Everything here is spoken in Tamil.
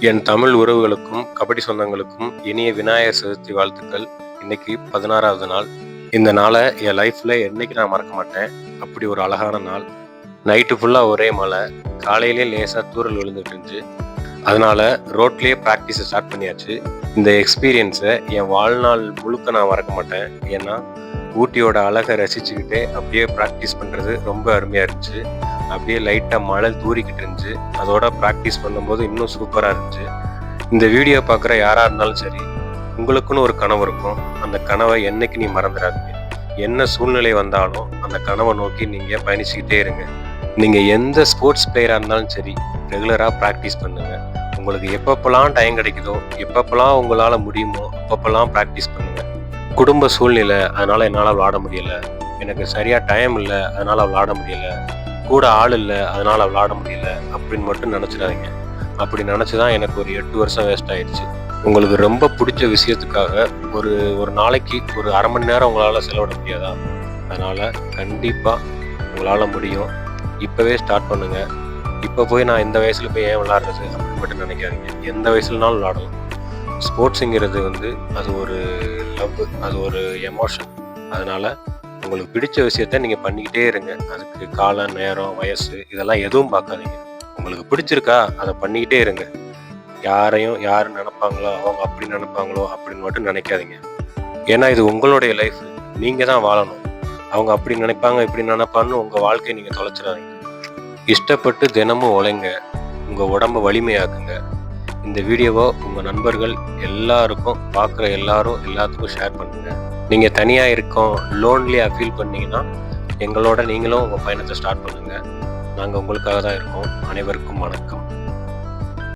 என் தமிழ் உறவுகளுக்கும் கபடி சொந்தங்களுக்கும் இனிய விநாயகர் சதுர்த்தி வாழ்த்துக்கள். இன்னைக்கு 16வது நாள். இந்த நாளை என் லைஃப்பில் என்னைக்கு நான் மறக்க மாட்டேன். அப்படி ஒரு அழகான நாள். நைட்டு ஃபுல்லாக ஒரே மழை, காலையிலே லேசாக தூறல் விழுந்துட்டு இருந்துச்சு. அதனால ரோட்லேயே ப்ராக்டிஸை ஸ்டார்ட் பண்ணியாச்சு. இந்த எக்ஸ்பீரியன்ஸை என் வாழ்நாள் முழுக்க நான் மறக்க மாட்டேன். ஏன்னா ஊட்டியோட அழகை ரசிச்சுக்கிட்டே அப்படியே ப்ராக்டிஸ் பண்ணுறது ரொம்ப அருமையாக இருந்துச்சு. அப்படியே லைட்டாக மழை தூரிக்கிட்டு இருந்துச்சு. அதோட ப்ராக்டிஸ் பண்ணும்போது இன்னும் சூப்பராக இருந்துச்சு. இந்த வீடியோ பார்க்குற யாராக இருந்தாலும் சரி, உங்களுக்குன்னு ஒரு கனவு இருக்கும். அந்த கனவை என்னைக்கு நீ மறந்துடாதீங்க. என்ன சூழ்நிலை வந்தாலும் அந்த கனவை நோக்கி நீங்கள் பயணிச்சுக்கிட்டே இருங்க. நீங்கள் எந்த ஸ்போர்ட்ஸ் பிளேயராக இருந்தாலும் சரி, ரெகுலராக ப்ராக்டிஸ் பண்ணுங்கள். உங்களுக்கு எப்பப்பெல்லாம் டைம் கிடைக்குதோ, எப்பப்பெல்லாம் உங்களால் முடியுமோ அப்பப்பெல்லாம் ப்ராக்டிஸ் பண்ணுங்கள். குடும்ப சூழ்நிலை, அதனால் என்னால் விளாட முடியலை, எனக்கு சரியாக டைம் இல்லை அதனால் விளாட முடியலை, கூட ஆள் இல்லை அதனால் விளாட முடியல அப்படின்னு மட்டும் நினச்சிடாதீங்க. அப்படி நினச்சி தான் எனக்கு ஒரு 8 வருஷம் வேஸ்ட் ஆயிடுச்சு. உங்களுக்கு ரொம்ப பிடிச்ச விஷயத்துக்காக ஒரு நாளைக்கு ஒரு அரை மணி நேரம் உங்களால் செலவிட முடியாதா? அதனால் கண்டிப்பாக உங்களால் முடியும். இப்போவே ஸ்டார்ட் பண்ணுங்கள். இப்போ போய் நான் இந்த வயசில் போய் ஏன் விளாட்றது அப்படின்னு மட்டும் நினைக்காதீங்க. எந்த வயசுலனாலும் விளாடலாம். ஸ்போர்ட்ஸுங்கிறது அது ஒரு லவ், அது ஒரு எமோஷன். அதனால் உங்களுக்கு பிடிச்ச விஷயத்த நீங்கள் பண்ணிக்கிட்டே இருங்க. அதுக்கு காலம், நேரம், வயசு இதெல்லாம் எதுவும் பார்க்காதீங்க. உங்களுக்கு பிடிச்சிருக்கா அதை பண்ணிக்கிட்டே இருங்க. யார் நினைப்பாங்களோ, அவங்க அப்படி நினைப்பாங்களோ அப்படின்னு மட்டும் நினைக்காதீங்க. ஏன்னா இது உங்களுடைய லைஃப். நீங்கள் தான் வாழணும். அவங்க அப்படி நினைப்பாங்க இப்படி நினைப்பான்னு உங்கள் வாழ்க்கையை நீங்கள் தொலைச்சிடாதீங்க. இஷ்டப்பட்டு தினமும் உழைங்க. உங்கள் உடம்பை வலிமையாக்குங்க. இந்த வீடியோவை உங்கள் நண்பர்கள் எல்லாருக்கும், பார்க்குற எல்லாத்துக்கும் ஷேர் பண்ணுங்கள். நீங்கள் தனியாக இருக்கோம், லோன்லியாக ஃபீல் பண்ணீங்கன்னா எங்களோட நீங்களும் உங்கள் பயணத்தை ஸ்டார்ட் பண்ணுங்கள். நாங்கள் உங்களுக்காக தான் இருக்கோம். அனைவருக்கும் வணக்கம்.